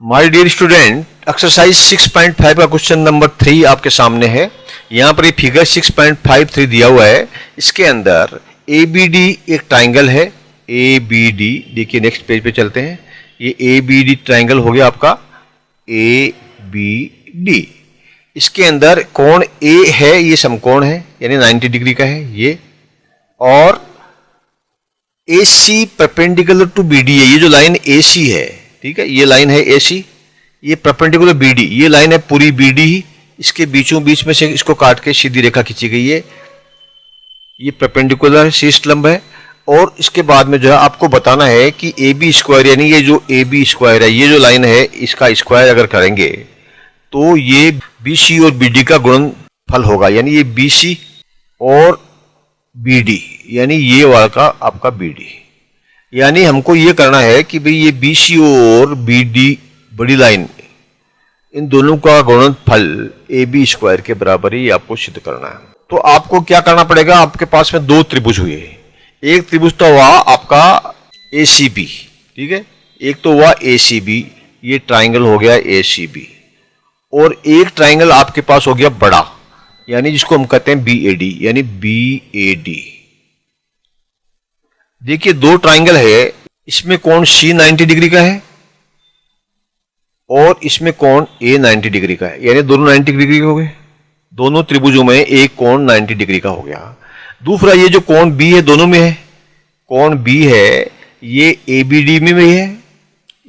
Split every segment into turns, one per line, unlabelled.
My dear student, exercise 6.5 का question number 3 आपके सामने है। यहाँ पर ये फिगर 6.53 दिया हुआ है। इसके अंदर ABD एक ट्राइंगल है। ABD देखिए, नेक्स्ट पेज पे चलते हैं। ये ABD ट्राइंगल हो गया आपका ABD। इसके अंदर कोण A है, ये समकोण है यानी 90 डिग्री का है ये, और AC परपेंडिकुलर टू BD है। ये जो लाइन AC है, ठीक है, ये लाइन है AC, ये परपेंडिकुलर BD, ये लाइन है पूरी BD ही। इसके बीचों बीच में से इसको काट के सीधी रेखा खींची गई है। ये परपेंडिकुलर शीर्ष लंब है। और इसके बाद में जो है आपको बताना है कि AB स्क्वायर, यानी ये जो AB स्क्वायर है, ये जो लाइन है, इसका स्क्वायर अगर करेंगे तो ये BC और BD का गुणनफल होगा। यानी ये BC और BD, यानी ये वाला का आपका BD। यानी हमको ये करना है कि भाई ये BC और BD बड़ी लाइन, इन दोनों का गुणनफल AB स्क्वायर के बराबर ही आपको सिद्ध करना है। तो आपको क्या करना पड़ेगा, आपके पास में दो त्रिभुज हुए। एक त्रिभुज तो हुआ आपका ACB, ठीक है, एक तो हुआ ACB, ये ट्राइंगल हो गया ACB, और एक ट्राइंगल आपके पास हो गया बड़ा, यानी जिसको हम कहते हैं BAD, यानी BAD। देखिए दो ट्राइंगल है, इसमें कोण C 90 डिग्री का है और इसमें कोण A 90 डिग्री का है, यानी दोनों 90 डिग्री के हो गए। दोनों त्रिभुजों में एक कोण 90 डिग्री का हो गया। दूसरा ये जो कोण B है, दोनों में है। कोण B है ये ABD में भी है,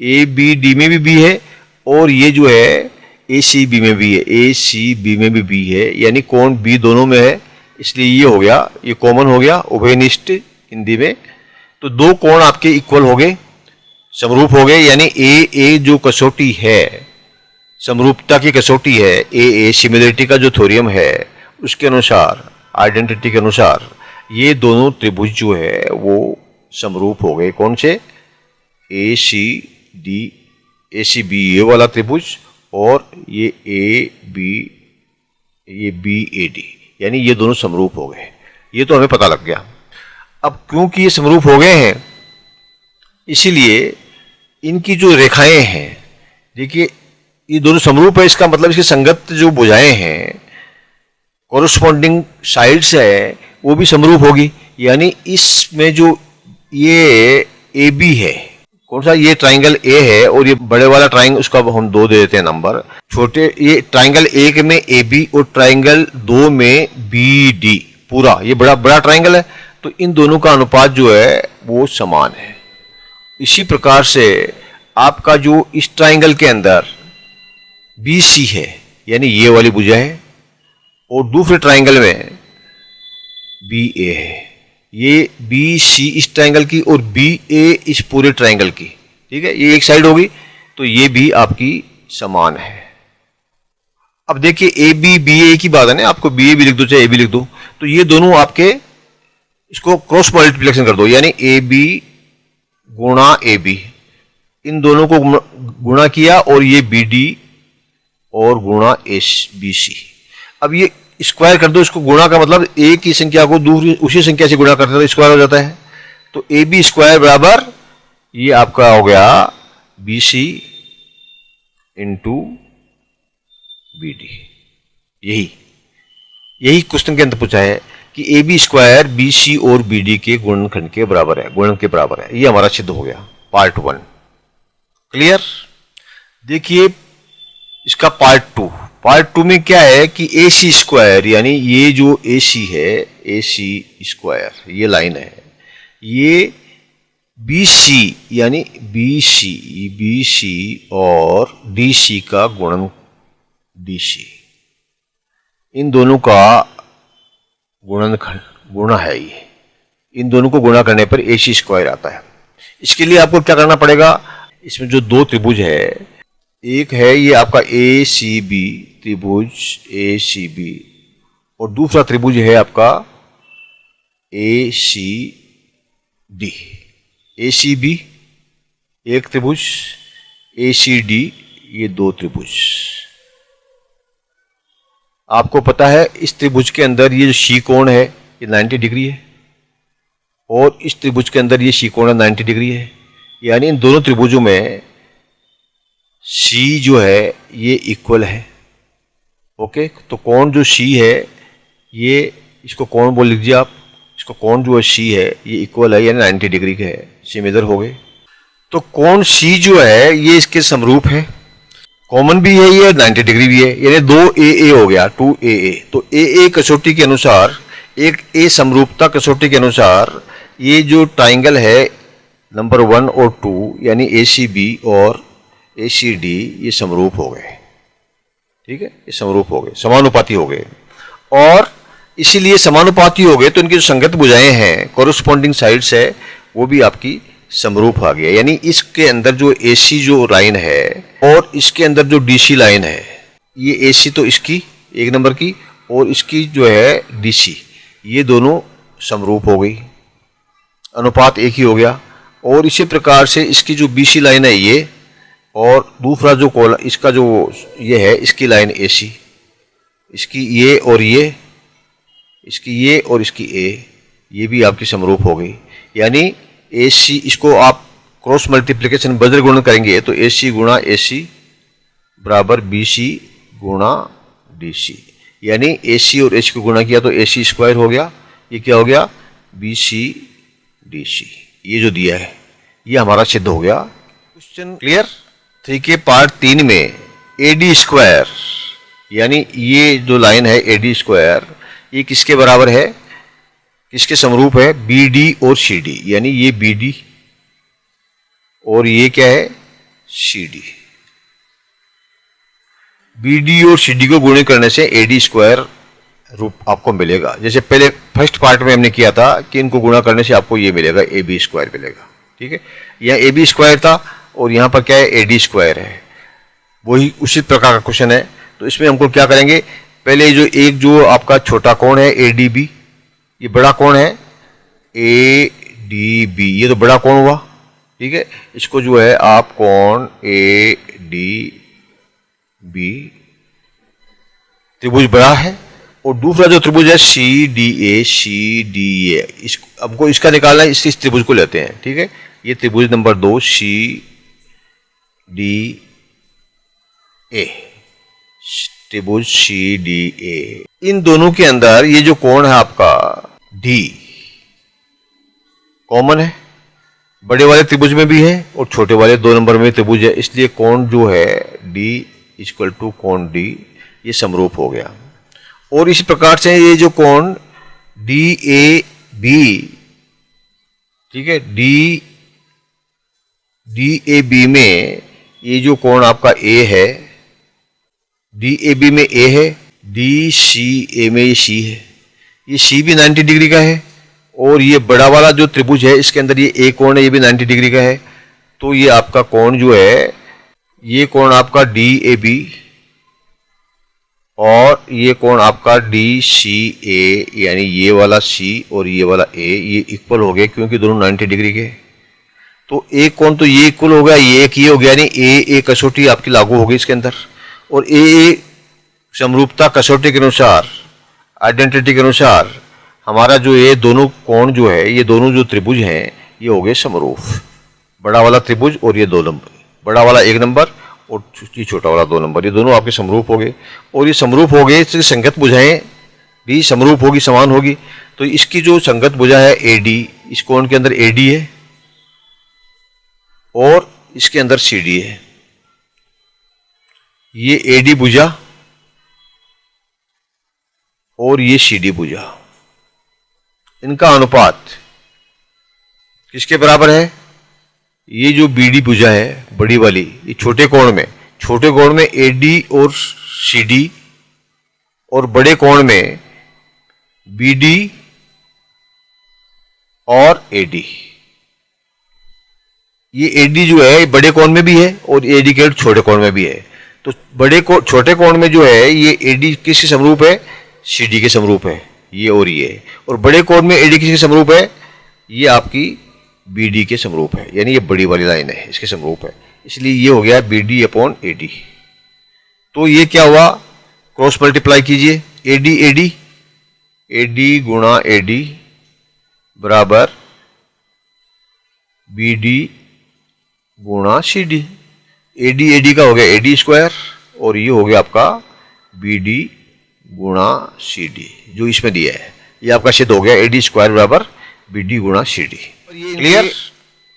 ABD में भी B है, और ये जो है ACB में भी है, ACB में भी B है, यानी कोण B दोनों में है। इसलिए ये हो गया, ये कॉमन हो गया, उभयनिष्ठ हिंदी में। तो दो कोण आपके इक्वल हो गए, समरूप हो गए। यानी A जो कसौटी है, समरूपता की कसौटी है, A सिमिलरिटी का जो थ्योरम है, उसके अनुसार, आइडेंटिटी के अनुसार, ये दोनों त्रिभुज जो है वो समरूप हो गए। कौन से? ACB ये वाला त्रिभुज, और ये BAD, यानी ये दोनों समरूप हो गए। ये तो हमें पता लग गया। अब क्योंकि ये समरूप हो गए हैं, इसीलिए इनकी जो रेखाएं हैं, देखिए ये दोनों समरूप है, इसका मतलब इसकी संगत जो भुजाएं हैं, कोरस्पॉन्डिंग साइड्स है, वो भी समरूप होगी। यानी इसमें जो ये AB है, कौन सा? ये ट्राइंगल A है, और ये बड़े वाला ट्राइंगल, उसका हम 2 दे देते हैं नंबर। छोटे ये ट्राइंगल 1 में AB और ट्राइंगल 2 में BD, पूरा ये बड़ा ट्राइंगल है। तो इन दोनों का अनुपात जो है वो समान है। इसी प्रकार से आपका जो इस ट्राइंगल के अंदर BC है, यानी ये वाली भुजा है, और दूसरे ट्राइंगल में BA है। ये BC इस ट्राइंगल की और BA इस पूरे ट्राइंगल की, ठीक है, ये एक साइड होगी, तो ये भी आपकी समान है। अब देखिए AB BA की बात है ना, आपको BA भी लिख दो चाहे AB लिख दो, तो ये दोनों आपके, इसको क्रॉस मल्टीप्लिकेशन कर दो, यानी AB गुणा AB, इन दोनों को गुणा किया, और ये BD और गुणा BC। अब ये स्क्वायर कर दो, इसको गुणा का मतलब एक की संख्या को दूसरी उसी संख्या से गुणा करते तो स्क्वायर हो जाता है। तो AB स्क्वायर बराबर ये आपका हो गया BC इंटू BD। यही क्वेश्चन के अंदर पूछा है कि AB स्क्वायर BC और BD के गुणनखंड के बराबर है, गुणन के बराबर है। ये हमारा सिद्ध हो गया, पार्ट 1 क्लियर। देखिए इसका पार्ट टू में क्या है कि AC स्क्वायर, यानी ये जो AC है, AC स्क्वायर ये लाइन है, ये BC यानी BC और DC का गुणन DC, इन दोनों का गुणा है ये। इन दोनों को गुणा करने पर AC स्क्वायर आता है। इसके लिए आपको क्या करना पड़ेगा, इसमें जो दो त्रिभुज है, एक है ये आपका ACB त्रिभुज ACB, और दूसरा त्रिभुज है आपका ACD। ACB एक त्रिभुज, ACD ये दो त्रिभुज। आपको पता है इस त्रिभुज के अंदर ये जो C कोण है ये 90 डिग्री है, और इस त्रिभुज के अंदर ये C कोण 90 डिग्री है। यानी इन दोनों त्रिभुजों में सी जो है ये इक्वल है। ओके, तो कोण जो सी है ये, इसको कोण बोल लीजिए आप, इसको कोण जो है सी है ये इक्वल है यानी 90 डिग्री के है। सिमिलर हो गए। तो कोण सी जो है ये इसके समरूप है, कॉमन भी है ये, 90 डिग्री भी है, यानी 2AA हो गया, 2AA। तो AA कसौटी के अनुसार, एक ए समरूपता कसौटी के अनुसार ये जो ट्राइंगल है नंबर 1 और 2 यानी ACB और ACD ये समरूप हो गए। ठीक है, ये समरूप हो गए, समानुपाती हो गए। और इसीलिए समानुपाती हो गए तो इनकी जो संगत भुजाएं हैं, कोरोस्पोंडिंग साइड्स है, वो भी आपकी समरूप आ गया। यानी इसके अंदर जो AC जो लाइन है और इसके अंदर जो DC लाइन है, ये AC तो इसकी 1 नंबर की और इसकी जो है DC, ये दोनों समरूप हो गई, अनुपात एक ही हो गया। और इसी प्रकार से इसकी जो BC लाइन है ये, और दूसरा जो कॉलम इसका जो ये है, इसकी लाइन AC, इसकी ये और ये, इसकी ये और इसकी A, ये भी आपकी समरूप हो गई। यानी AC, इसको आप क्रॉस मल्टीप्लिकेशन बज्र गुणन करेंगे तो AC गुणा AC बराबर BC गुणा DC, यानी AC और AC को गुणा किया तो AC स्क्वायर हो गया, ये क्या हो गया, BC DC। ये जो दिया है ये हमारा सिद्ध हो गया। Question clear. 3 के पार्ट 3 में AD स्क्वायर, यानी ये जो लाइन है AD स्क्वायर, ये किसके बराबर है, किसके समरूप है, BD और CD, यानी ये BD और ये क्या है, CD। BD और CD को गुणे करने से AD स्क्वायर रूप आपको मिलेगा। जैसे पहले फर्स्ट पार्ट में हमने किया था कि इनको गुणा करने से आपको ये मिलेगा, AB स्क्वायर मिलेगा। ठीक है, यहाँ AB स्क्वायर था और यहाँ पर क्या है, AD स्क्वायर है। वही उसी प्रकार का क्वेश्चन है। तो इसमें हमको क्या करेंगे, पहले जो एक जो आपका छोटा कोण है ADB, ये बड़ा कोण है ADB, ये तो बड़ा कोण हुआ। ठीक है, इसको जो है आप कोण ADB, त्रिभुज बड़ा है। और दूसरा जो त्रिभुज है CDA, इस हमको इसका निकालना है, इस त्रिभुज को लेते हैं। ठीक है, ये त्रिभुज नंबर 2 CDA, त्रिभुज CDA। इन दोनों के अंदर ये जो कोण है आपका D कॉमन है, बड़े वाले त्रिभुज में भी है और छोटे वाले 2 नंबर में त्रिभुज है, इसलिए कोण जो है D इक्वल टू कोण D, ये समरूप हो गया। और इसी प्रकार से ये जो कोण DAB, ठीक है, DAB में ये जो कोण आपका A है, DAB में A है, DCA में ये C है, ये C भी 90 डिग्री का है। और ये बड़ा वाला जो त्रिभुज है इसके अंदर ये A कोण है, ये भी 90 डिग्री का है। तो ये आपका कोण जो है, ये कोण आपका DAB और ये कोण आपका DCA, यानी ये वाला C और ये वाला A, ये इक्वल हो गए क्योंकि दोनों 90 डिग्री के। तो एक कोण तो ये इक्वल हो गया, ये एक ये हो गया, यानी A कसौटी आपकी लागू होगी इसके अंदर। और A समरूपता कसौटी के अनुसार, आइडेंटिटी के अनुसार, हमारा जो ये दोनों कोण जो है, ये दोनों जो त्रिभुज हैं ये हो गए समरूप। बड़ा वाला त्रिभुज और ये 2 नंबर, बड़ा वाला 1 नंबर और ये छोटा वाला 2 नंबर, ये दोनों आपके समरूप हो गए। और ये समरूप हो गए, इसकी संगत भुजाएं भी समरूप होगी, समान होगी। तो इसकी जो संगत भुजा है AD, इस कोण के अंदर AD है और इसके अंदर CD है। ये AD भुजा और ये CD भुजा, इनका अनुपात किसके बराबर है, ये जो BD भुजा है बड़ी वाली, ये छोटे कोण में AD और CD और बड़े कोण में BD और AD। ये AD जो है बड़े कोण में भी है और AD के छोटे कोण में भी है। तो छोटे कोण में जो है ये AD किसके समरूप है, CD के समरूप है, ये और ये। और बड़े कोण में AD किसके समरूप है, ये आपकी BD के समरूप है, यानी ये बड़ी वाली लाइन है इसके समरूप है, इसलिए ये हो गया BD अपॉन AD। तो ये क्या हुआ, क्रॉस मल्टीप्लाई कीजिए, AD गुणा AD बराबर BD गुणा CD। AD का हो गया AD स्क्वायर, और ये हो गया आपका BD गुणा CD जो इसमें दिया है। ये आपका सिद्ध हो गया AD स्क्वायर बराबर BD गुणा CD। क्लियर?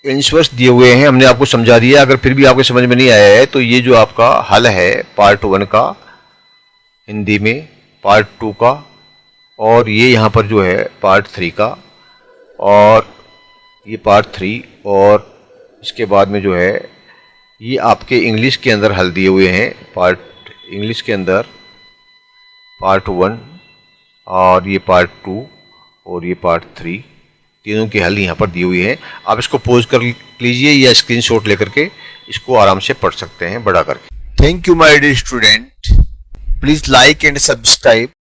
आंसर्स दिए हुए हैं, हमने आपको समझा दिया। अगर फिर भी आपको समझ में नहीं आया है तो ये जो आपका हल है पार्ट 1 का हिंदी में, पार्ट 2 का, और ये यहाँ पर जो है पार्ट 3 का, और ये पार्ट 3, और इसके बाद में जो है ये आपके इंग्लिश के अंदर हल दिए हुए हैं। पार्ट इंग्लिश के अंदर पार्ट 1 और ये पार्ट 2 और ये पार्ट 3, तीनों के हल यहाँ पर दिए हुए हैं। आप इसको पॉज कर लीजिए या स्क्रीनशॉट लेकर के इसको आराम से पढ़ सकते हैं बड़ा करके।
Thank you, my dear student. Please like and subscribe